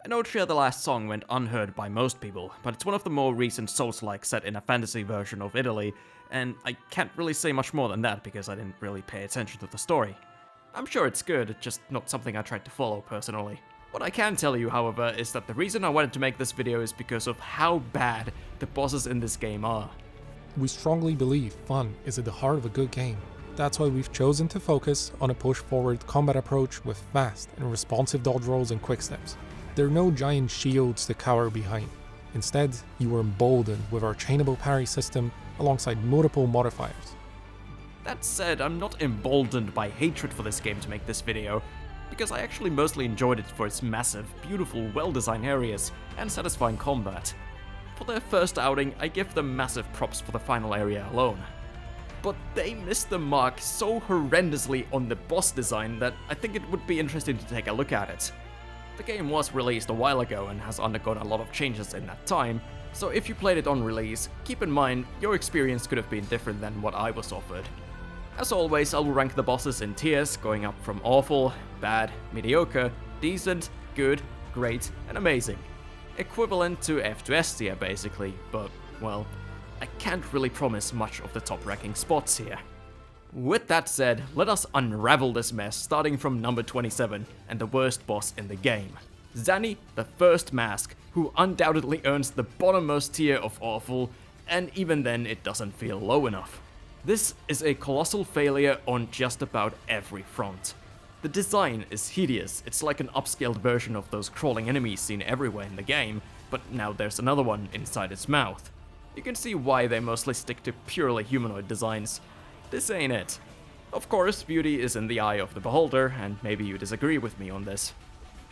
Enotria the Last Song went unheard by most people, but it's one of the more recent Souls-like set in a fantasy version of Italy, and I can't really say much more than that because I didn't really pay attention to the story. I'm sure it's good, just not something I tried to follow personally. What I can tell you, however, is that the reason I wanted to make this video is because of how bad the bosses in this game are. We strongly believe fun is at the heart of a good game. That's why we've chosen to focus on a push-forward combat approach with fast and responsive dodge rolls and quick steps. There are no giant shields to cower behind. Instead, you are emboldened with our chainable parry system alongside multiple modifiers. That said, I'm not emboldened by hatred for this game to make this video, because I actually mostly enjoyed it for its massive, beautiful, well-designed areas and satisfying combat. For their first outing, I give them massive props for the final area alone. But they missed the mark so horrendously on the boss design that I think it would be interesting to take a look at it. The game was released a while ago and has undergone a lot of changes in that time, so if you played it on release, keep in mind your experience could have been different than what I was offered. As always, I will rank the bosses in tiers, going up from awful, bad, mediocre, decent, good, great, and amazing. Equivalent to F to S tier basically, but, well, I can't really promise much of the top ranking spots here. With that said, let us unravel this mess starting from number 27 and the worst boss in the game. Zanni, the First Mask, who undoubtedly earns the bottommost tier of awful, and even then it doesn't feel low enough. This is a colossal failure on just about every front. The design is hideous, it's like an upscaled version of those crawling enemies seen everywhere in the game, but now there's another one inside its mouth. You can see why they mostly stick to purely humanoid designs. This ain't it. Of course, beauty is in the eye of the beholder, and maybe you disagree with me on this.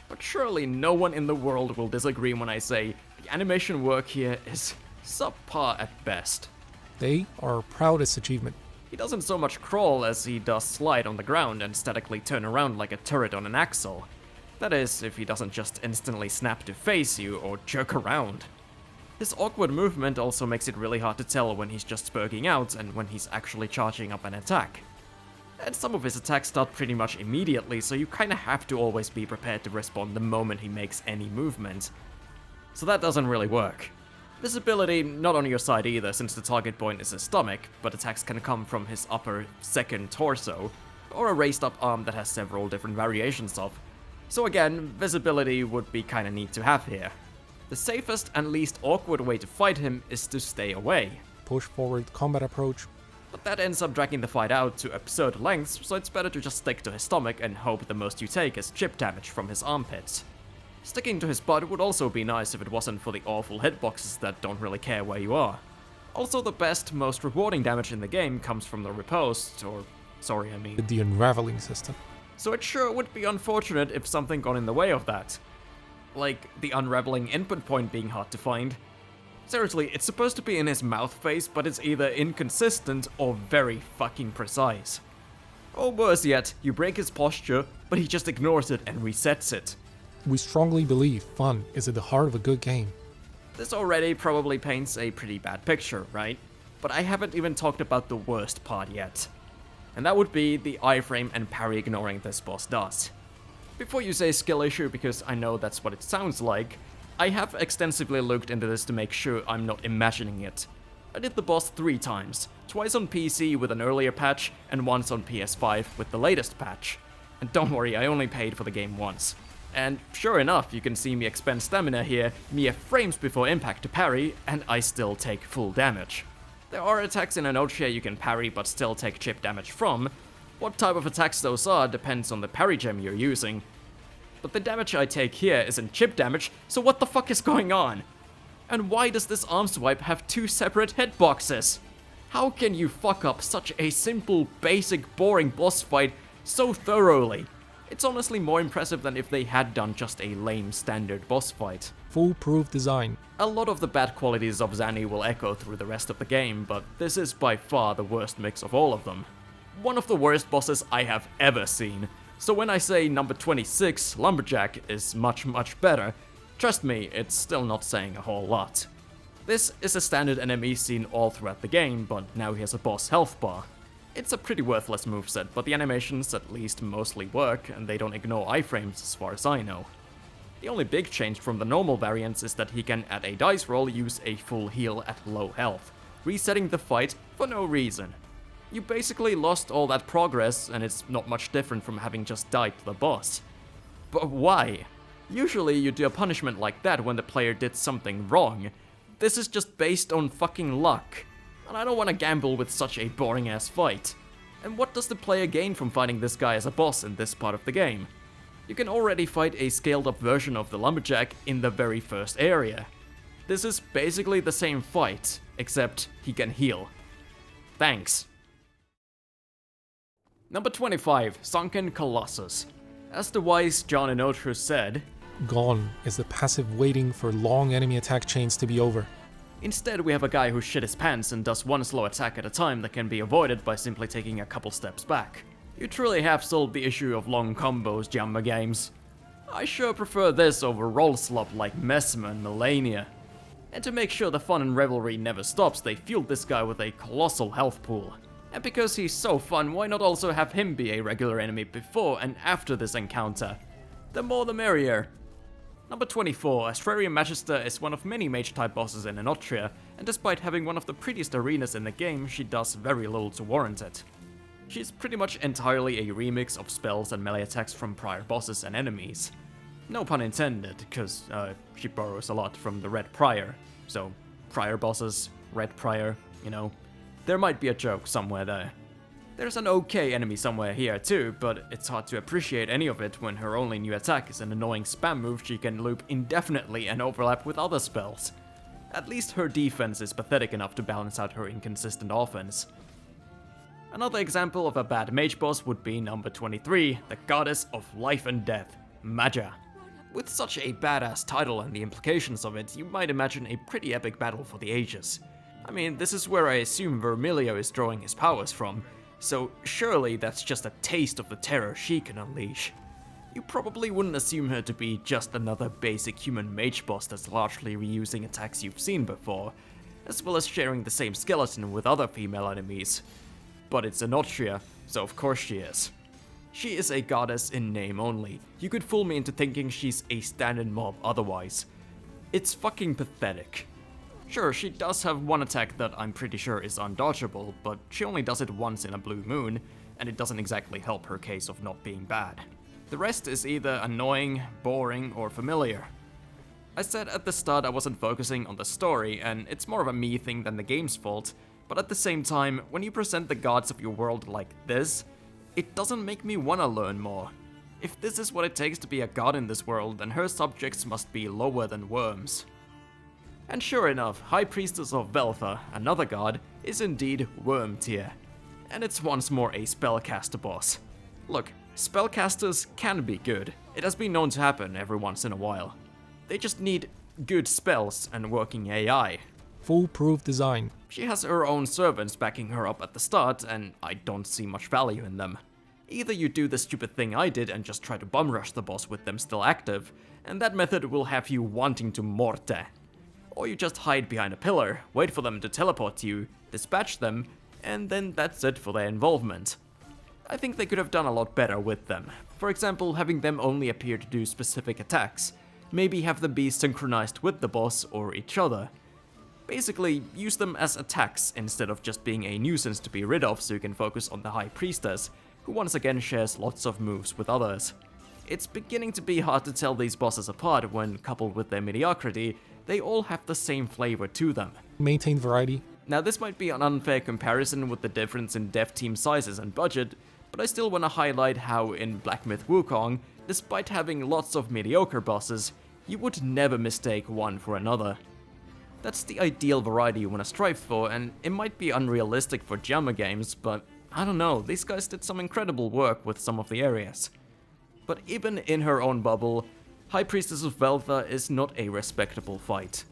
But surely no one in the world will disagree when I say the animation work here is subpar at best. They are our proudest achievement. He doesn't so much crawl as he does slide on the ground and statically turn around like a turret on an axle. That is, if he doesn't just instantly snap to face you or jerk around. His awkward movement also makes it really hard to tell when he's just spurging out and when he's actually charging up an attack. And some of his attacks start pretty much immediately, so you kinda have to always be prepared to respond the moment he makes any movement. So that doesn't really work. Visibility not on your side either, since the target point is his stomach, but attacks can come from his upper second torso, or a raised up arm that has several different variations of. So again, visibility would be kinda neat to have here. The safest and least awkward way to fight him is to stay away. Push-forward combat approach. But that ends up dragging the fight out to absurd lengths, so it's better to just stick to his stomach and hope the most you take is chip damage from his armpits. Sticking to his butt would also be nice if it wasn't for the awful hitboxes that don't really care where you are. Also, the best, most rewarding damage in the game comes from the riposte, the unraveling system. So it sure would be unfortunate if something got in the way of that. Like the unraveling input point being hard to find. Seriously, it's supposed to be in his mouth face, but it's either inconsistent or very fucking precise. Or worse yet, you break his posture, but he just ignores it and resets it. We strongly believe fun is at the heart of a good game. This already probably paints a pretty bad picture, right? But I haven't even talked about the worst part yet. And that would be the iframe and parry ignoring this boss does. Before you say skill issue, because I know that's what it sounds like, I have extensively looked into this to make sure I'm not imagining it. I did the boss 3 times, twice on PC with an earlier patch, and once on PS5 with the latest patch. And don't worry, I only paid for the game once. And sure enough, you can see me expend stamina here mere frames before impact to parry, and I still take full damage. There are attacks in Enotria you can parry but still take chip damage from. What type of attacks those are depends on the parry gem you're using. But the damage I take here isn't chip damage, so what the fuck is going on? And why does this arm swipe have 2 separate hitboxes? How can you fuck up such a simple, basic, boring boss fight so thoroughly? It's honestly more impressive than if they had done just a lame standard boss fight. Foolproof design. A lot of the bad qualities of Zanni will echo through the rest of the game, but this is by far the worst mix of all of them. One of the worst bosses I have ever seen. So when I say number 26, Lumberjack, is much better, trust me, it's still not saying a whole lot. This is a standard enemy seen all throughout the game, but now he has a boss health bar. It's a pretty worthless moveset, but the animations at least mostly work, and they don't ignore iframes as far as I know. The only big change from the normal variants is that he can at a dice roll use a full heal at low health, resetting the fight for no reason. You basically lost all that progress, and it's not much different from having just died to the boss. But why? Usually you do a punishment like that when the player did something wrong. This is just based on fucking luck. And I don't want to gamble with such a boring ass fight. And what does the player gain from fighting this guy as a boss in this part of the game? You can already fight a scaled up version of the Lumberjack in the very first area. This is basically the same fight, except he can heal. Thanks. Number 25, Sunken Colossus. As the wise John Enotria said, Gone is the passive waiting for long enemy attack chains to be over. Instead, we have a guy who shit his pants and does one slow attack at a time that can be avoided by simply taking a couple steps back. You truly have solved the issue of long combos, Jammer games. I sure prefer this over roll slop like Mesmer and Melania. And to make sure the fun and revelry never stops, they fueled this guy with a colossal health pool. And because he's so fun, why not also have him be a regular enemy before and after this encounter? The more the merrier. Number 24, Astrarium Magister is one of many mage-type bosses in Enotria, and despite having one of the prettiest arenas in the game, she does very little to warrant it. She's pretty much entirely a remix of spells and melee attacks from prior bosses and enemies. No pun intended, cause she borrows a lot from the Red Prior, so prior bosses, Red Prior, you know, there might be a joke somewhere there. There's an okay enemy somewhere here too, but it's hard to appreciate any of it when her only new attack is an annoying spam move she can loop indefinitely and overlap with other spells. At least her defense is pathetic enough to balance out her inconsistent offense. Another example of a bad mage boss would be number 23, the goddess of life and death, Maja. With such a badass title and the implications of it, you might imagine a pretty epic battle for the ages. I mean, this is where I assume Vermiglio is drawing his powers from, so surely that's just a taste of the terror she can unleash. You probably wouldn't assume her to be just another basic human mage boss that's largely reusing attacks you've seen before, as well as sharing the same skeleton with other female enemies. But it's Enotria, so of course she is. She is a goddess in name only. You could fool me into thinking she's a stand-in mob otherwise. It's fucking pathetic. Sure, she does have one attack that I'm pretty sure is undodgeable, but she only does it once in a blue moon, and it doesn't exactly help her case of not being bad. The rest is either annoying, boring, or familiar. I said at the start I wasn't focusing on the story, and it's more of a me thing than the game's fault, but at the same time, when you present the gods of your world like this, it doesn't make me wanna learn more. If this is what it takes to be a god in this world, then her subjects must be lower than worms. And sure enough, High Priestess of Veltha, another god, is indeed worm tier. And it's once more a spellcaster boss. Look, spellcasters can be good. It has been known to happen every once in a while. They just need good spells and working AI. Foolproof design. She has her own servants backing her up at the start, and I don't see much value in them. Either you do the stupid thing I did and just try to bum rush the boss with them still active, and that method will have you wanting to Moretta. Or you just hide behind a pillar, wait for them to teleport to you, dispatch them, and then that's it for their involvement. I think they could have done a lot better with them. For example, having them only appear to do specific attacks. Maybe have them be synchronized with the boss or each other. Basically, use them as attacks instead of just being a nuisance to be rid of so you can focus on the High Priestess, who once again shares lots of moves with others. It's beginning to be hard to tell these bosses apart when, coupled with their mediocrity, they all have the same flavor to them. Maintain variety. Now this might be an unfair comparison with the difference in dev team sizes and budget, but I still want to highlight how in Black Myth Wukong, despite having lots of mediocre bosses, you would never mistake one for another. That's the ideal variety you want to strive for, and it might be unrealistic for Jammer games, but I don't know, these guys did some incredible work with some of the areas. But even in her own bubble, High Priestess of Veltha is not a respectable fight.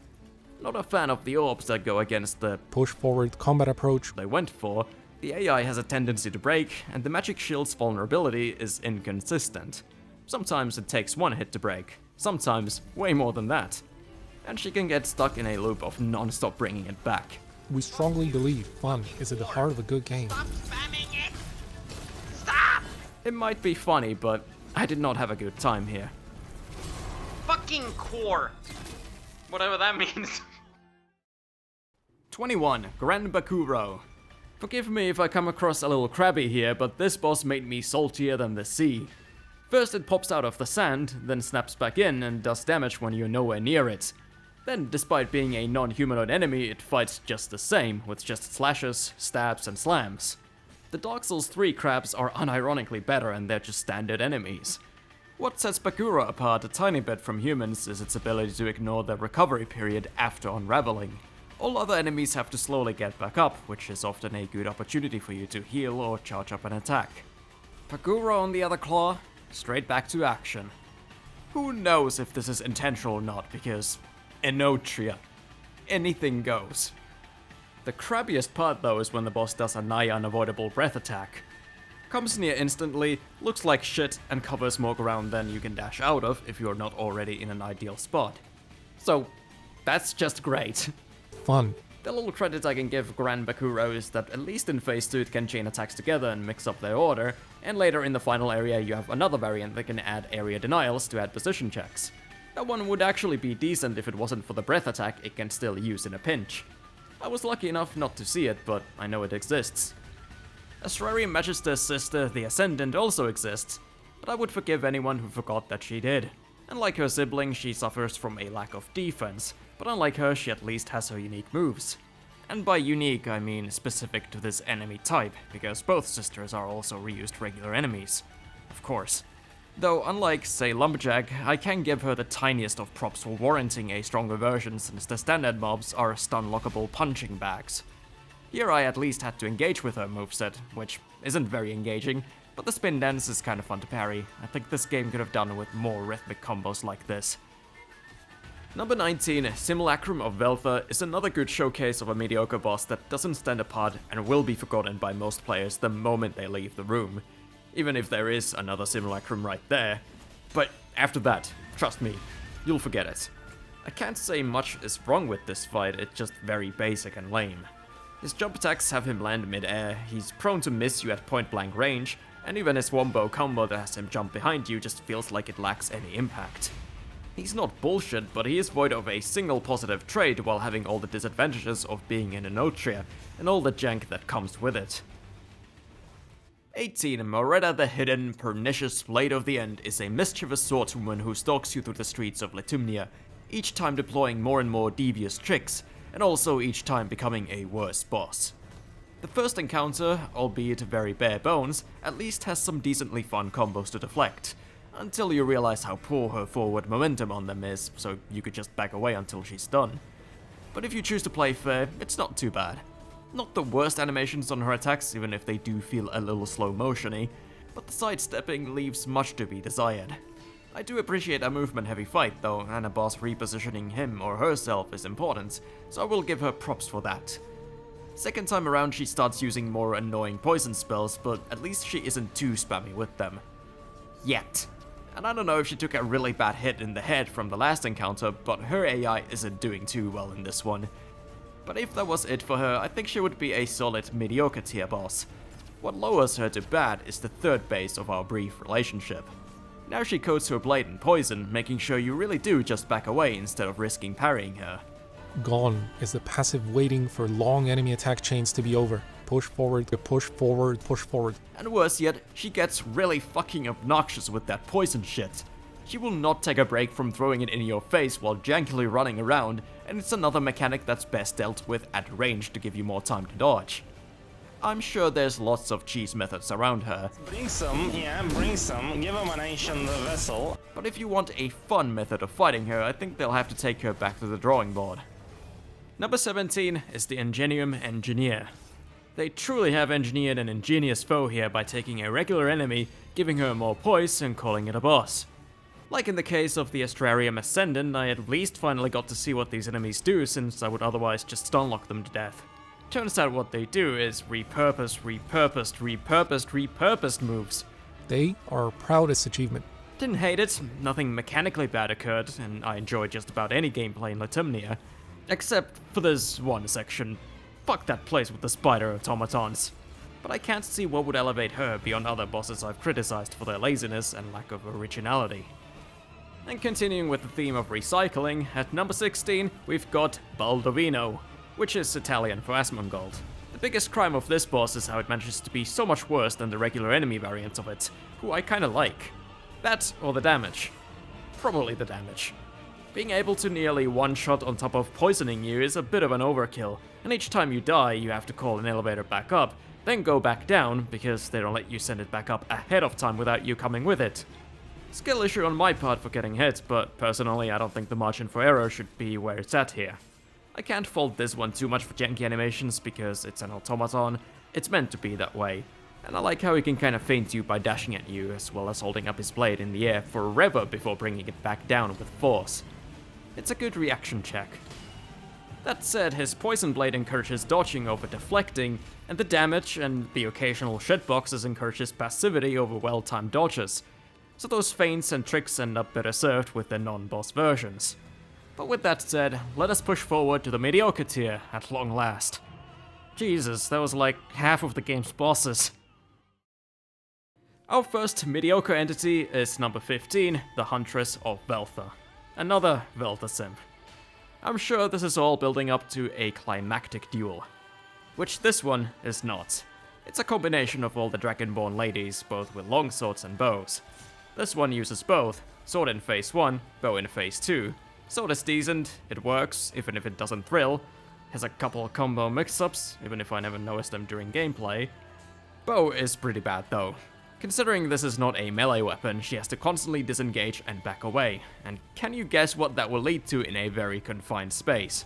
Not a fan of the orbs that go against the push-forward combat approach they went for. The AI has a tendency to break, and the magic shield's vulnerability is inconsistent. Sometimes it takes one hit to break, sometimes way more than that. And she can get stuck in a loop of non-stop bringing it back. We strongly believe fun is at the heart of a good game. Stop spamming it! Stop! It might be funny, but I did not have a good time here. Fuck fucking core! Whatever that means. 21. Gran Paguro. Forgive me if I come across a little crabby here, but this boss made me saltier than the sea. First it pops out of the sand, then snaps back in and does damage when you're nowhere near it. Then, despite being a non-humanoid enemy, it fights just the same, with just slashes, stabs, and slams. The Dark Souls 3 crabs are unironically better and they're just standard enemies. What sets Paguro apart a tiny bit from humans is its ability to ignore the recovery period after unraveling. All other enemies have to slowly get back up, which is often a good opportunity for you to heal or charge up an attack. Paguro on the other claw, straight back to action. Who knows if this is intentional or not, because Enotria. Anything goes. The crabbiest part though is when the boss does a nigh unavoidable breath attack. Comes near instantly, looks like shit, and covers more ground than you can dash out of if you're not already in an ideal spot. So, that's just great. Fun. The little credit I can give Gran Paguro is that at least in phase 2 it can chain attacks together and mix up their order, and later in the final area you have another variant that can add area denials to add position checks. That one would actually be decent if it wasn't for the breath attack it can still use in a pinch. I was lucky enough not to see it, but I know it exists. Astrarium Magister's sister, the Ascendant, also exists, but I would forgive anyone who forgot that she did. Unlike her sibling, she suffers from a lack of defense, but unlike her, she at least has her unique moves. And by unique, I mean specific to this enemy type, because both sisters are also reused regular enemies. Of course. Though, unlike, say, Lumberjack, I can give her the tiniest of props for warranting a stronger version since the standard mobs are stun-lockable punching bags. Here I at least had to engage with her moveset, which isn't very engaging, but the spin dance is kind of fun to parry. I think this game could have done with more rhythmic combos like this. Number 19, Simulacrum of Veltha is another good showcase of a mediocre boss that doesn't stand apart and will be forgotten by most players the moment they leave the room. Even if there is another Simulacrum right there. But after that, trust me, you'll forget it. I can't say much is wrong with this fight, it's just very basic and lame. His jump attacks have him land mid-air, he's prone to miss you at point-blank range, and even his wombo combo that has him jump behind you just feels like it lacks any impact. He's not bullshit, but he is void of a single positive trait while having all the disadvantages of being in Enotria, and all the jank that comes with it. 18. Moretta the Hidden, Pernicious Blade of the End is a mischievous swordswoman who stalks you through the streets of Litumnia, each time deploying more and more devious tricks, and also each time becoming a worse boss. The first encounter, albeit very bare bones, at least has some decently fun combos to deflect, until you realize how poor her forward momentum on them is, so you could just back away until she's done. But if you choose to play fair, it's not too bad. Not the worst animations on her attacks, even if they do feel a little slow motion-y, but the sidestepping leaves much to be desired. I do appreciate a movement heavy fight though, and a boss repositioning him or herself is important, so I will give her props for that. Second time around she starts using more annoying poison spells, but at least she isn't too spammy with them. Yet. And I don't know if she took a really bad hit in the head from the last encounter, but her AI isn't doing too well in this one. But if that was it for her, I think she would be a solid mediocre tier boss. What lowers her to bad is the third base of our brief relationship. Now she coats her blade in poison, making sure you really do just back away instead of risking parrying her. Gone is the passive waiting for long enemy attack chains to be over. Push forward, push forward, push forward. And worse yet, she gets really fucking obnoxious with that poison shit. She will not take a break from throwing it in your face while jankily running around, and it's another mechanic that's best dealt with at range to give you more time to dodge. I'm sure there's lots of cheese methods around her. Bring some, yeah, bring some, give him an ancient vessel. But if you want a fun method of fighting her, I think they'll have to take her back to the drawing board. Number 17 is the Ingenium Engineer. They truly have engineered an ingenious foe here by taking a regular enemy, giving her more poise, and calling it a boss. Like in the case of the Astrarium Ascendant, I at least finally got to see what these enemies do, since I would otherwise just stunlock them to death. Turns out what they do is repurposed moves. They are our proudest achievement. Didn't hate it, nothing mechanically bad occurred, and I enjoyed just about any gameplay in Litumnia. Except for this one section. Fuck that place with the spider automatons. But I can't see what would elevate her beyond other bosses I've criticized for their laziness and lack of originality. And continuing with the theme of recycling, at number 16 we've got Baldovino, which is Italian for Asmongold. The biggest crime of this boss is how it manages to be so much worse than the regular enemy variants of it, who I kinda like. That or the damage. Probably the damage. Being able to nearly one-shot on top of poisoning you is a bit of an overkill, and each time you die you have to call an elevator back up, then go back down because they don't let you send it back up ahead of time without you coming with it. Skill issue on my part for getting hit, but personally I don't think the margin for error should be where it's at here. I can't fault this one too much for janky animations because it's an automaton, it's meant to be that way, and I like how he can kinda feint you by dashing at you as well as holding up his blade in the air forever before bringing it back down with force. It's a good reaction check. That said, his poison blade encourages dodging over deflecting, and the damage and the occasional shitboxes encourages passivity over well-timed dodges, so those feints and tricks end up better served with the non-boss versions. But with that said, let us push forward to the mediocre tier at long last. Jesus, that was like half of the game's bosses. Our first mediocre entity is number 15, the Huntress of Veltha. Another Veltha simp. I'm sure this is all building up to a climactic duel. Which this one is not. It's a combination of all the Dragonborn ladies, both with long swords and bows. This one uses both, sword in phase 1, bow in phase 2. Sword is decent, it works, even if it doesn't thrill. Has a couple combo mix-ups, even if I never noticed them during gameplay. Bow is pretty bad though. Considering this is not a melee weapon, she has to constantly disengage and back away. And can you guess what that will lead to in a very confined space?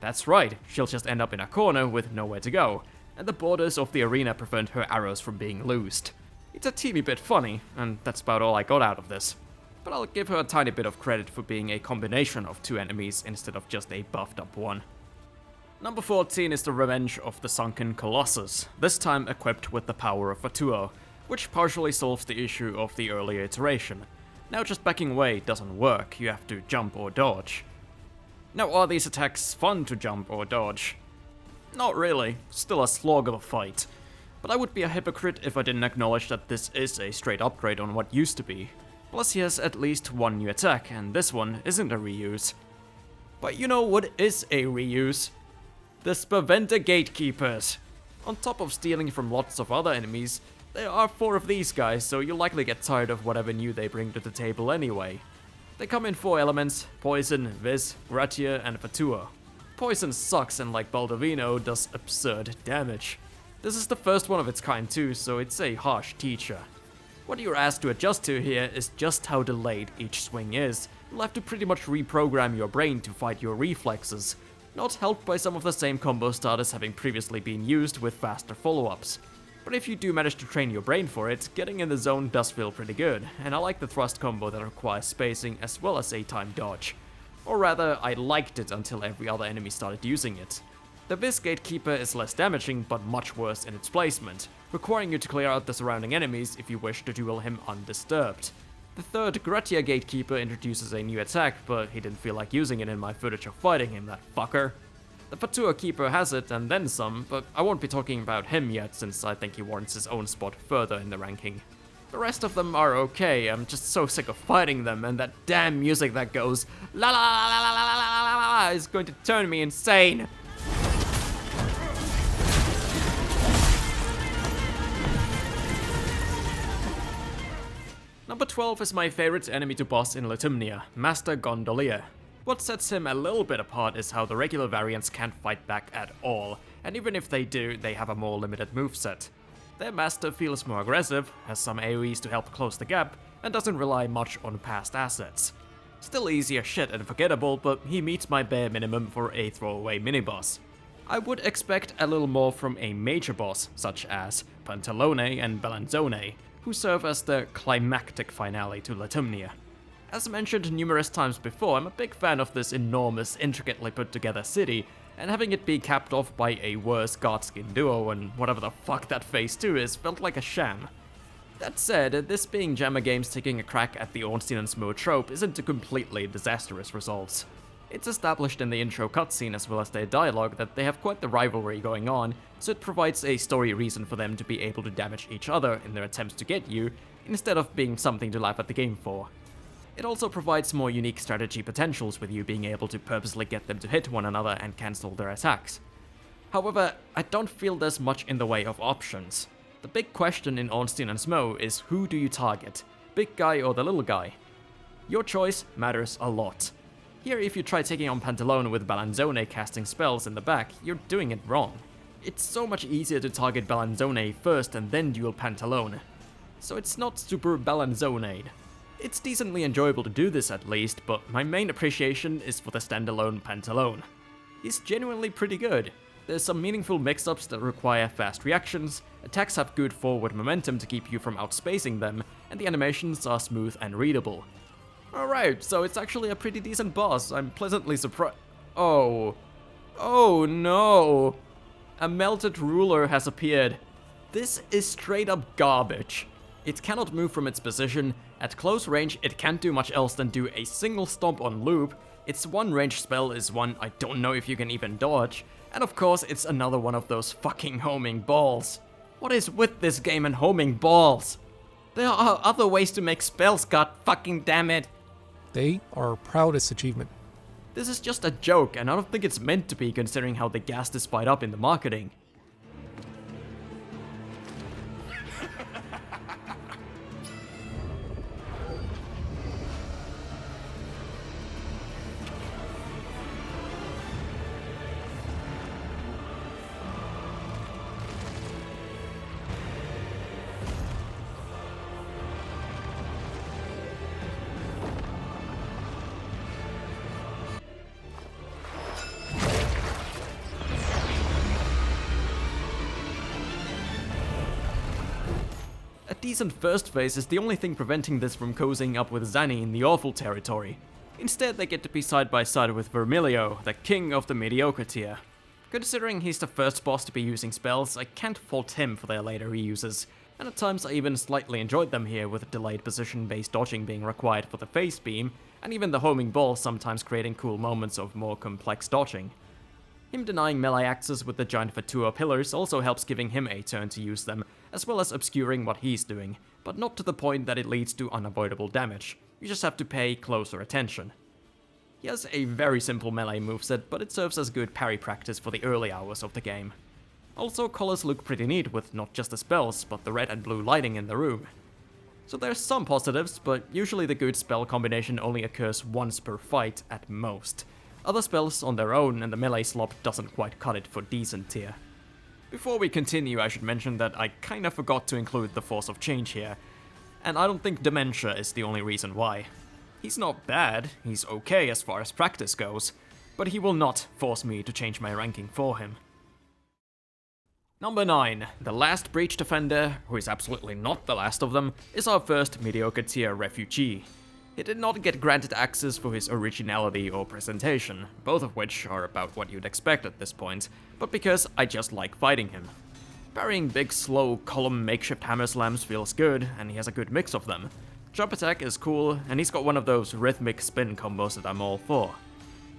That's right, she'll just end up in a corner with nowhere to go, and the borders of the arena prevent her arrows from being loosed. It's a teeny bit funny, and that's about all I got out of this. But I'll give her a tiny bit of credit for being a combination of two enemies instead of just a buffed up one. Number 14 is the Revenge of the Sunken Colossus, this time equipped with the power of fatuo, which partially solves the issue of the earlier iteration. Now just backing away doesn't work, you have to jump or dodge. Now are these attacks fun to jump or dodge? Not really, still a slog of a fight. But I would be a hypocrite if I didn't acknowledge that this is a straight upgrade on what used to be. Plus he has at least one new attack, and this one isn't a reuse. But you know what is a reuse? The Spaventa Gatekeepers. On top of stealing from lots of other enemies, there are 4 of these guys, so you'll likely get tired of whatever new they bring to the table anyway. They come in 4 elements: poison, vis, gratia, and fatuo. Poison sucks and, like Baldovino, does absurd damage. This is the first one of its kind too, so it's a harsh teacher. What you're asked to adjust to here is just how delayed each swing is. You'll have to pretty much reprogram your brain to fight your reflexes, not helped by some of the same combo starters having previously been used with faster follow-ups. But if you do manage to train your brain for it, getting in the zone does feel pretty good, and I like the thrust combo that requires spacing as well as a time dodge. Or rather, I liked it until every other enemy started using it. The Vis Gatekeeper is less damaging, but much worse in its placement, requiring you to clear out the surrounding enemies if you wish to duel him undisturbed. The third Gratia Gatekeeper introduces a new attack, but he didn't feel like using it in my footage of fighting him, that fucker. The Fatuo Keeper has it, and then some, but I won't be talking about him yet since I think he warrants his own spot further in the ranking. The rest of them are okay, I'm just so sick of fighting them, and that damn music that goes la la la la la la la la la is going to turn me insane. Number 12 is my favorite enemy to boss in Litumnia, Master Gondolier. What sets him a little bit apart is how the regular variants can't fight back at all, and even if they do, they have a more limited moveset. Their master feels more aggressive, has some AoEs to help close the gap, and doesn't rely much on past assets. Still easy as shit and forgettable, but he meets my bare minimum for a throwaway mini-boss. I would expect a little more from a major boss, such as Pantalone and Balanzone, who serve as the climactic finale to Litumnia. As mentioned numerous times before, I'm a big fan of this enormous, intricately put together city, and having it be capped off by a worse Godskin duo and whatever the fuck that phase 2 is felt like a sham. That said, this being Jammer Games taking a crack at the Ornstein and Smough trope isn't a completely disastrous result. It's established in the intro cutscene as well as their dialogue that they have quite the rivalry going on, so it provides a story reason for them to be able to damage each other in their attempts to get you, instead of being something to laugh at the game for. It also provides more unique strategy potentials with you being able to purposely get them to hit one another and cancel their attacks. However, I don't feel there's much in the way of options. The big question in Ornstein and Smo is who do you target, big guy or the little guy? Your choice matters a lot. Here, if you try taking on Pantalone with Balanzone casting spells in the back, you're doing it wrong. It's so much easier to target Balanzone first and then duel Pantalone. So it's not super Balanzone-ed. It's decently enjoyable to do this at least, but my main appreciation is for the standalone Pantalone. He's genuinely pretty good. There's some meaningful mix-ups that require fast reactions, attacks have good forward momentum to keep you from outspacing them, and the animations are smooth and readable. Alright, so it's actually a pretty decent boss. I'm pleasantly surprised. Oh. Oh no. A melted ruler has appeared. This is straight up garbage. It cannot move from its position. At close range, it can't do much else than do a single stomp on loop. Its one range spell is one I don't know if you can even dodge. And of course, it's another one of those fucking homing balls. What is with this game and homing balls? There are other ways to make spells, god fucking damn it. They are our proudest achievement. This is just a joke, and I don't think it's meant to be considering how they gassed this fight up in the marketing. A decent first phase is the only thing preventing this from cozying up with Zanni in the awful territory. Instead, they get to be side by side with Vermiglio, the king of the mediocre tier. Considering he's the first boss to be using spells, I can't fault him for their later reuses, and at times I even slightly enjoyed them here with delayed position-based dodging being required for the phase beam, and even the homing ball sometimes creating cool moments of more complex dodging. Him denying melee axes with the giant fatuo pillars also helps giving him a turn to use them, as well as obscuring what he's doing, but not to the point that it leads to unavoidable damage. You just have to pay closer attention. He has a very simple melee moveset, but it serves as good parry practice for the early hours of the game. Also, colors look pretty neat with not just the spells, but the red and blue lighting in the room. So there's some positives, but usually the good spell combination only occurs once per fight at most. Other spells on their own and the melee slop doesn't quite cut it for decent tier. Before we continue, I should mention that I kinda forgot to include the Force of Change here, and I don't think Dementia is the only reason why. He's not bad, he's okay as far as practice goes, but he will not force me to change my ranking for him. Number 9, the last Breach Defender, who is absolutely not the last of them, is our first mediocre tier refugee. He did not get granted access for his originality or presentation, both of which are about what you'd expect at this point, but because I just like fighting him. Parrying big, slow, column makeshift hammer slams feels good, and he has a good mix of them. Jump attack is cool, and he's got one of those rhythmic spin combos that I'm all for.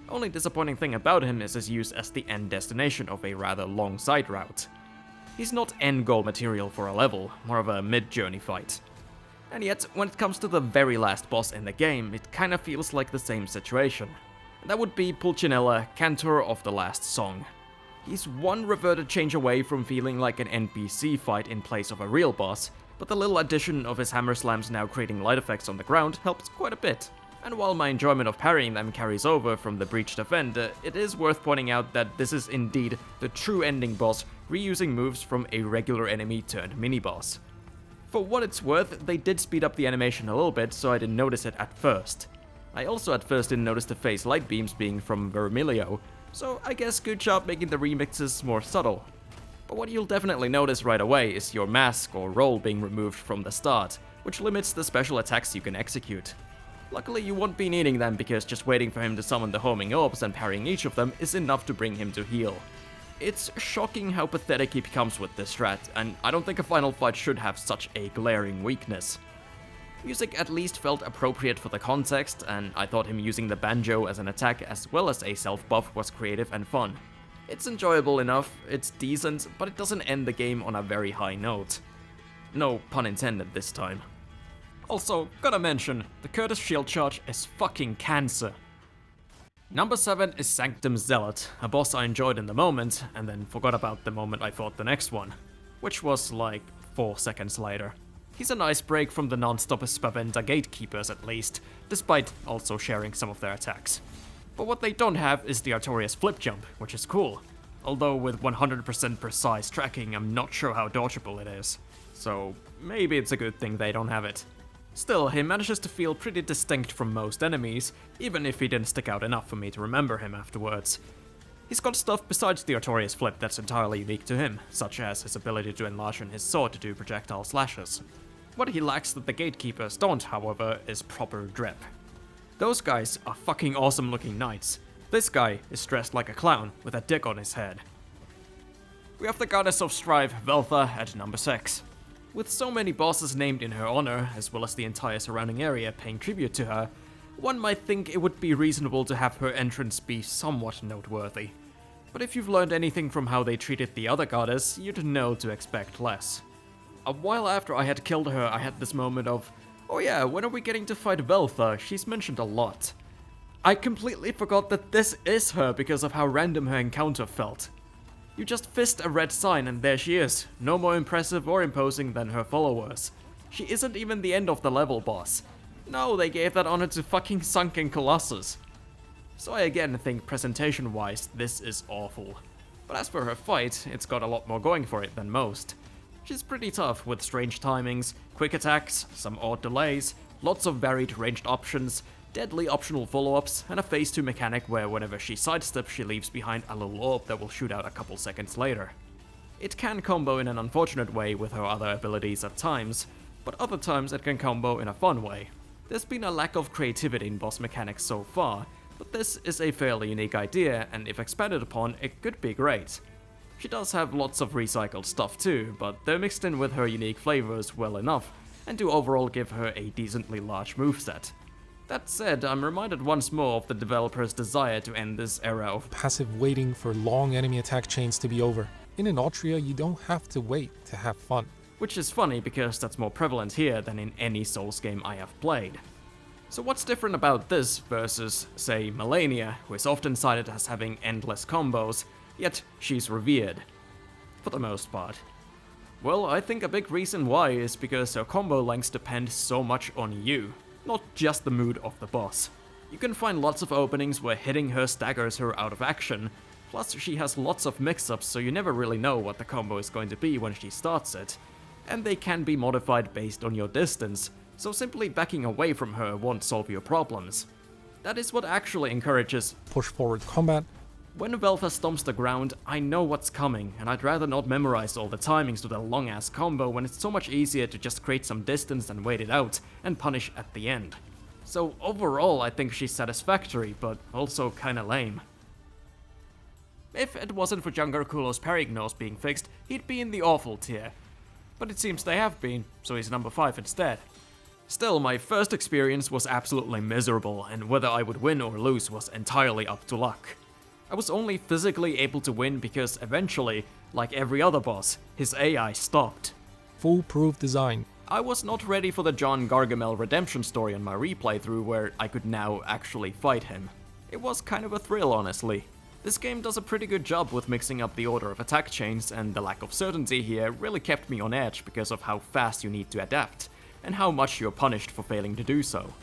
Only disappointing thing about him is his use as the end destination of a rather long side route. He's not end goal material for a level, more of a mid-journey fight. And yet, when it comes to the very last boss in the game, it kinda feels like the same situation. That would be Pulcinella, Cantor of the Last Song. He's one reverted change away from feeling like an NPC fight in place of a real boss, but the little addition of his hammer slams now creating light effects on the ground helps quite a bit. And while my enjoyment of parrying them carries over from the Breach Defender, it is worth pointing out that this is indeed the true ending boss, reusing moves from a regular enemy turned mini-boss. For what it's worth, they did speed up the animation a little bit, so I didn't notice it at first. I also at first didn't notice the phase light beams being from Vermiglio, so I guess good job making the remixes more subtle. But what you'll definitely notice right away is your mask or roll being removed from the start, which limits the special attacks you can execute. Luckily you won't be needing them because just waiting for him to summon the homing orbs and parrying each of them is enough to bring him to heal. It's shocking how pathetic he becomes with this strat, and I don't think a final fight should have such a glaring weakness. Music at least felt appropriate for the context, and I thought him using the banjo as an attack as well as a self-buff was creative and fun. It's enjoyable enough, it's decent, but it doesn't end the game on a very high note. No pun intended this time. Also, gotta mention, the Curtis shield charge is fucking cancer. Number 7 is Sanctum Zealot, a boss I enjoyed in the moment, and then forgot about the moment I fought the next one, which was like 4 seconds later. He's a nice break from the non-stop Spaventa Gatekeepers at least, despite also sharing some of their attacks. But what they don't have is the Artorias flip jump, which is cool. Although with 100% precise tracking, I'm not sure how dodgeable it is. So maybe it's a good thing they don't have it. Still, he manages to feel pretty distinct from most enemies, even if he didn't stick out enough for me to remember him afterwards. He's got stuff besides the Artorias flip that's entirely unique to him, such as his ability to enlarge his sword to do projectile slashes. What he lacks that the Gatekeepers don't, however, is proper drip. Those guys are fucking awesome looking knights. This guy is dressed like a clown with a dick on his head. We have the Goddess of Strife, Veltha, at number 6. With so many bosses named in her honor, as well as the entire surrounding area paying tribute to her, one might think it would be reasonable to have her entrance be somewhat noteworthy. But if you've learned anything from how they treated the other goddess, you'd know to expect less. A while after I had killed her, I had this moment of, oh yeah, when are we getting to fight Veltha? She's mentioned a lot. I completely forgot that this is her because of how random her encounter felt. You just fist a red sign and there she is, no more impressive or imposing than her followers. She isn't even the end of the level boss. No, they gave that honor to fucking Sunken Colossus. So I again think presentation-wise, this is awful. But as for her fight, it's got a lot more going for it than most. She's pretty tough with strange timings, quick attacks, some odd delays, lots of varied ranged options, deadly optional follow-ups, and a phase 2 mechanic where whenever she sidesteps she leaves behind a little orb that will shoot out a couple seconds later. It can combo in an unfortunate way with her other abilities at times, but other times it can combo in a fun way. There's been a lack of creativity in boss mechanics so far, but this is a fairly unique idea, and if expanded upon, it could be great. She does have lots of recycled stuff too, but they're mixed in with her unique flavors well enough, and do overall give her a decently large moveset. That said, I'm reminded once more of the developer's desire to end this era of passive waiting for long enemy attack chains to be over. In Enotria, you don't have to wait to have fun. Which is funny because that's more prevalent here than in any Souls game I have played. So what's different about this versus, say, Malenia, who is often cited as having endless combos, yet she's revered? For the most part. Well, I think a big reason why is because her combo lengths depend so much on you, not just the mood of the boss. You can find lots of openings where hitting her staggers her out of action, plus she has lots of mix-ups so you never really know what the combo is going to be when she starts it, and they can be modified based on your distance, so simply backing away from her won't solve your problems. That is what actually encourages push forward combat. When Veltha stomps the ground, I know what's coming, and I'd rather not memorize all the timings to the long-ass combo when it's so much easier to just create some distance and wait it out, and punish at the end. So overall, I think she's satisfactory, but also kinda lame. If it wasn't for Giangurgolo's parry ignores being fixed, he'd be in the awful tier. But it seems they have been, so he's number 5 instead. Still, my first experience was absolutely miserable, and whether I would win or lose was entirely up to luck. I was only physically able to win because eventually, like every other boss, his AI stopped. Foolproof design. I was not ready for the John Gargamel redemption story on my replay through where I could now actually fight him. It was kind of a thrill, honestly. This game does a pretty good job with mixing up the order of attack chains, and the lack of certainty here really kept me on edge because of how fast you need to adapt, and how much you're punished for failing to do so.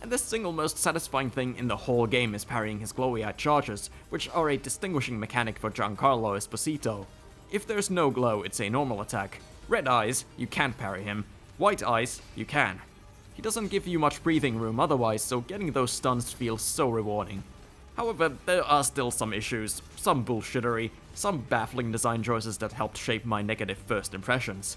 And the single most satisfying thing in the whole game is parrying his glowy-eyed charges, which are a distinguishing mechanic for Giancarlo Esposito. If there's no glow, it's a normal attack. Red eyes, you can't parry him. White eyes, you can. He doesn't give you much breathing room otherwise, so getting those stuns feels so rewarding. However, there are still some issues, some bullshittery, some baffling design choices that helped shape my negative first impressions.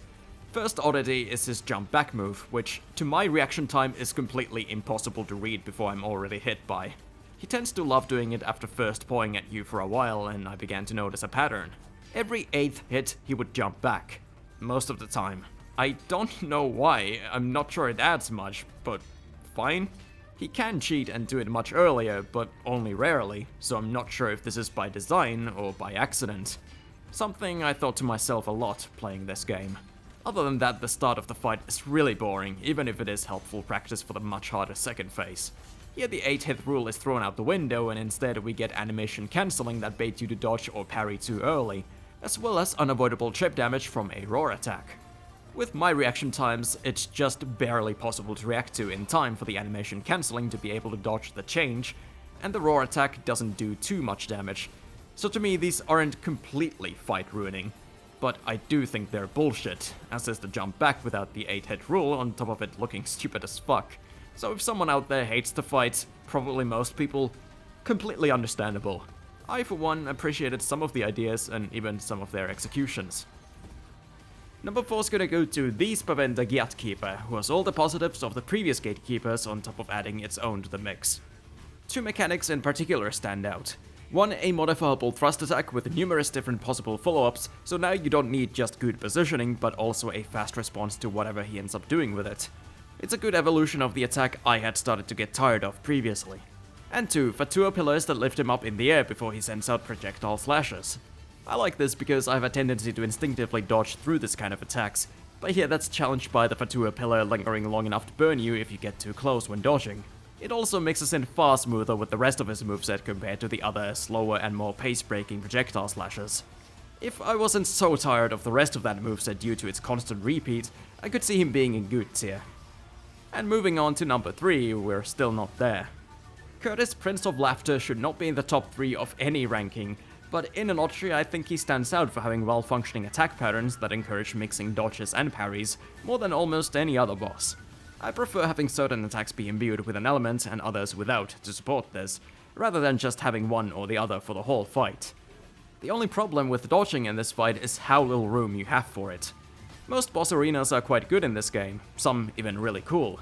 First oddity is his jump back move, which, to my reaction time, is completely impossible to read before I'm already hit by. He tends to love doing it after first pawing at you for a while, and I began to notice a pattern. Every 8th hit, he would jump back. Most of the time. I don't know why, I'm not sure it adds much, but fine. He can cheat and do it much earlier, but only rarely, so I'm not sure if this is by design or by accident. Something I thought to myself a lot playing this game. Other than that, the start of the fight is really boring, even if it is helpful practice for the much harder second phase. Here the 8-hit rule is thrown out the window, and instead we get animation cancelling that bait you to dodge or parry too early, as well as unavoidable chip damage from a roar attack. With my reaction times, it's just barely possible to react to in time for the animation cancelling to be able to dodge the change, and the roar attack doesn't do too much damage. So to me, these aren't completely fight ruining, but I do think they're bullshit, as is the jump back without the 8-hit rule on top of it looking stupid as fuck. So if someone out there hates the fight, probably most people, completely understandable. I for one appreciated some of the ideas and even some of their executions. Number 4 is gonna go to the Spaventa Gatekeeper, who has all the positives of the previous Gatekeepers on top of adding its own to the mix. Two mechanics in particular stand out. One, a modifiable thrust attack with numerous different possible follow-ups, so now you don't need just good positioning, but also a fast response to whatever he ends up doing with it. It's a good evolution of the attack I had started to get tired of previously. And 2, fatuo pillars that lift him up in the air before he sends out projectile slashes. I like this because I have a tendency to instinctively dodge through this kind of attacks, but here that's challenged by the fatuo pillar lingering long enough to burn you if you get too close when dodging. It also mixes in far smoother with the rest of his moveset compared to the other slower and more pace-breaking projectile slashes. If I wasn't so tired of the rest of that moveset due to its constant repeat, I could see him being in good tier. And moving on to number 3, we're still not there. Curtis, Prince of Laughter, should not be in the top 3 of any ranking, but in Enotria I think he stands out for having well-functioning attack patterns that encourage mixing dodges and parries more than almost any other boss. I prefer having certain attacks be imbued with an element and others without to support this, rather than just having one or the other for the whole fight. The only problem with dodging in this fight is how little room you have for it. Most boss arenas are quite good in this game, some even really cool.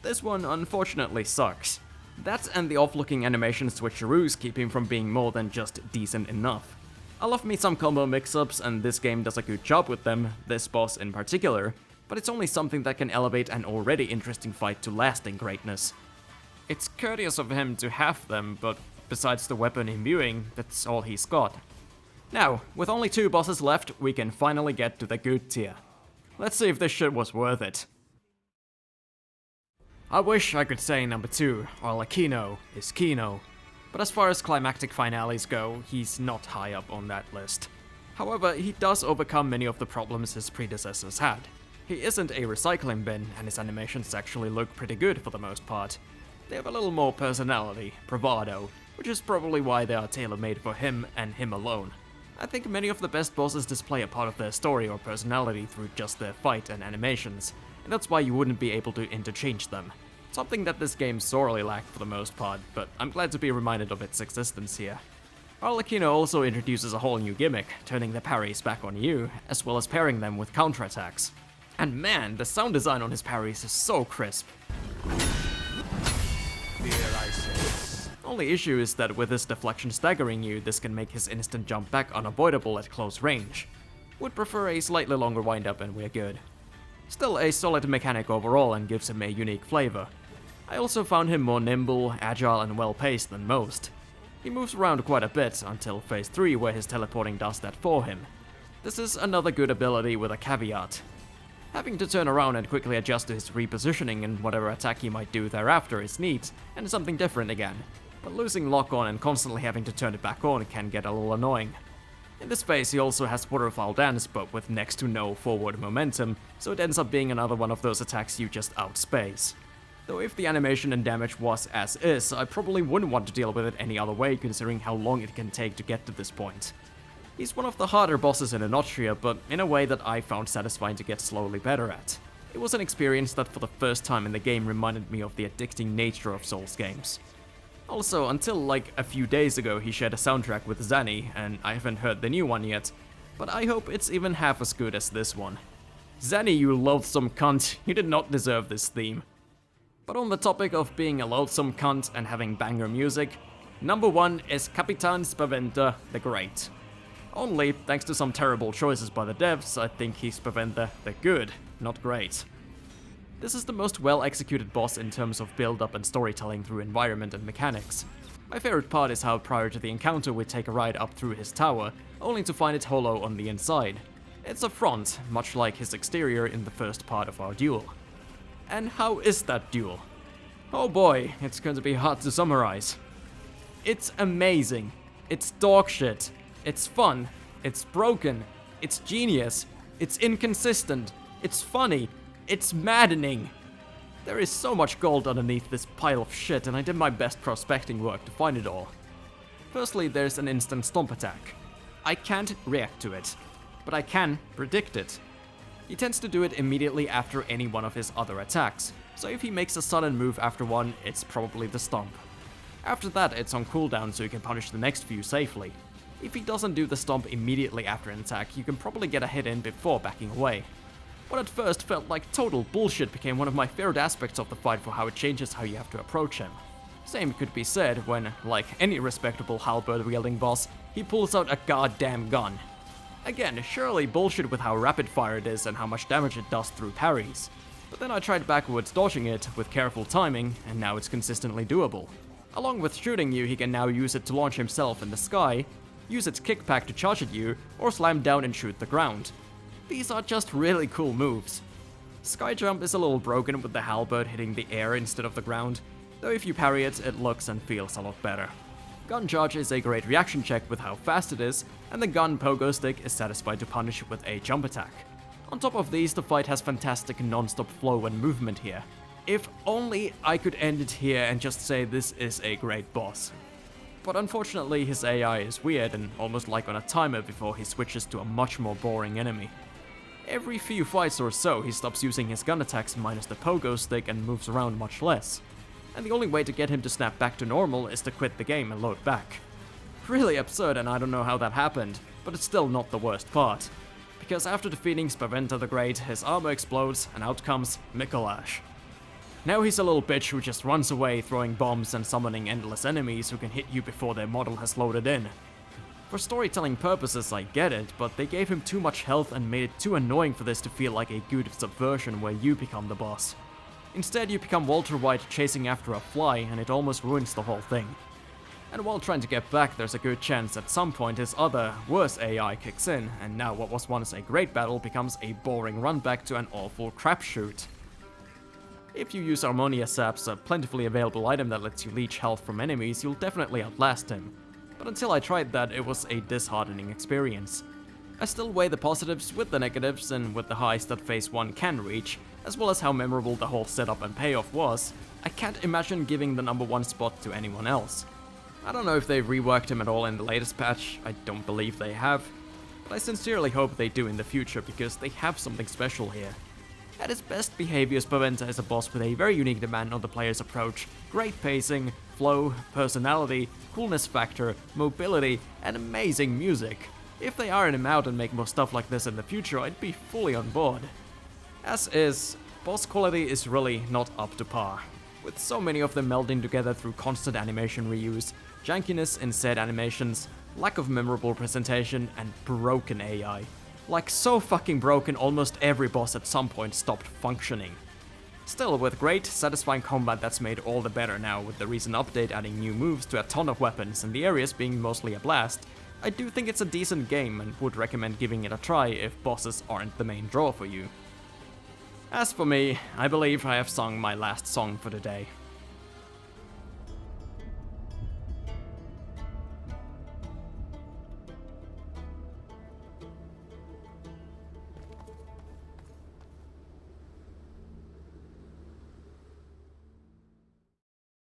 This one unfortunately sucks. That and the off-looking animation switcheroos keep him from being more than just decent enough. I love me some combo mix-ups and this game does a good job with them, this boss in particular, but it's only something that can elevate an already interesting fight to lasting greatness. It's courteous of him to have them, but besides the weapon imbuing, that's all he's got. Now, with only 2 bosses left, we can finally get to the good tier. Let's see if this shit was worth it. I wish I could say number 2, Arlecchino, is Kino, but as far as climactic finales go, he's not high up on that list. However, he does overcome many of the problems his predecessors had. He isn't a recycling bin, and his animations actually look pretty good for the most part. They have a little more personality, bravado, which is probably why they are tailor-made for him and him alone. I think many of the best bosses display a part of their story or personality through just their fight and animations, and that's why you wouldn't be able to interchange them. Something that this game sorely lacked for the most part, but I'm glad to be reminded of its existence here. Arlecchino also introduces a whole new gimmick, turning the parries back on you, as well as pairing them with counterattacks. And man, the sound design on his parries is so crisp. Only issue is that with his deflection staggering you, this can make his instant jump back unavoidable at close range. Would prefer a slightly longer windup and we're good. Still a solid mechanic overall and gives him a unique flavor. I also found him more nimble, agile and well-paced than most. He moves around quite a bit until phase 3 where his teleporting does that for him. This is another good ability with a caveat. Having to turn around and quickly adjust to his repositioning and whatever attack he might do thereafter is neat, and something different again, but losing lock-on and constantly having to turn it back on can get a little annoying. In this phase he also has Waterfall Dance, but with next to no forward momentum, so it ends up being another one of those attacks you just outspace. Though if the animation and damage was as is, I probably wouldn't want to deal with it any other way considering how long it can take to get to this point. He's one of the harder bosses in Enotria, but in a way that I found satisfying to get slowly better at. It was an experience that for the first time in the game reminded me of the addicting nature of Souls games. Also, until like a few days ago he shared a soundtrack with Zanni, and I haven't heard the new one yet, but I hope it's even half as good as this one. Zanni, you loathsome cunt, you did not deserve this theme. But on the topic of being a loathsome cunt and having banger music, number 1 is Capitan Spaventa the Great. Only, thanks to some terrible choices by the devs, I think he's Spaventa the Good, not great. This is the most well-executed boss in terms of build-up and storytelling through environment and mechanics. My favorite part is how prior to the encounter we take a ride up through his tower, only to find it hollow on the inside. It's a front, much like his exterior in the first part of our duel. And how is that duel? Oh boy, it's going to be hard to summarize. It's amazing. It's dog shit. It's fun. It's broken. It's genius. It's inconsistent. It's funny. It's maddening. There is so much gold underneath this pile of shit, and I did my best prospecting work to find it all. Firstly, there's an instant stomp attack. I can't react to it, but I can predict it. He tends to do it immediately after any one of his other attacks, so if he makes a sudden move after one, it's probably the stomp. After that, it's on cooldown so you can punish the next few safely. If he doesn't do the stomp immediately after an attack, you can probably get a hit in before backing away. What at first felt like total bullshit became one of my favorite aspects of the fight for how it changes how you have to approach him. Same could be said when, like any respectable halberd-wielding boss, he pulls out a goddamn gun. Again, surely bullshit with how rapid-fire it is and how much damage it does through parries. But then I tried backwards dodging it with careful timing, and now it's consistently doable. Along with shooting you, he can now use it to launch himself in the sky, use its kickback to charge at you, or slam down and shoot the ground. These are just really cool moves. Sky jump is a little broken with the halberd hitting the air instead of the ground, though if you parry it, it looks and feels a lot better. Gun charge is a great reaction check with how fast it is, and the gun pogo stick is satisfied to punish with a jump attack. On top of these, the fight has fantastic non-stop flow and movement here. If only I could end it here and just say this is a great boss. But unfortunately his AI is weird and almost like on a timer before he switches to a much more boring enemy. Every few fights or so he stops using his gun attacks minus the pogo stick and moves around much less. And the only way to get him to snap back to normal is to quit the game and load back. Really absurd, and I don't know how that happened, but it's still not the worst part. Because after defeating Spaventa the Great, his armor explodes and out comes Mikolash. Now he's a little bitch who just runs away throwing bombs and summoning endless enemies who can hit you before their model has loaded in. For storytelling purposes I get it, but they gave him too much health and made it too annoying for this to feel like a good subversion where you become the boss. Instead you become Walter White chasing after a fly and it almost ruins the whole thing. And while trying to get back, there's a good chance at some point his other, worse AI kicks in, and now what was once a great battle becomes a boring run back to an awful crapshoot. If you use Harmonia Saps, a plentifully available item that lets you leech health from enemies, you'll definitely outlast him. But until I tried that, it was a disheartening experience. I still weigh the positives with the negatives and with the highs that Phase 1 can reach, as well as how memorable the whole setup and payoff was, I can't imagine giving the number 1 spot to anyone else. I don't know if they've reworked him at all in the latest patch, I don't believe they have, but I sincerely hope they do in the future because they have something special here. At his best behavior, Spaventa is a boss with a very unique demand on the player's approach, great pacing, flow, personality, coolness factor, mobility, and amazing music. If they iron him out and make more stuff like this in the future, I'd be fully on board. As is, boss quality is really not up to par. With so many of them melding together through constant animation reuse, jankiness in said animations, lack of memorable presentation, and broken AI. Like so fucking broken almost every boss at some point stopped functioning. Still, with great, satisfying combat that's made all the better now with the recent update adding new moves to a ton of weapons and the areas being mostly a blast, I do think it's a decent game and would recommend giving it a try if bosses aren't the main draw for you. As for me, I believe I have sung my last song for the day.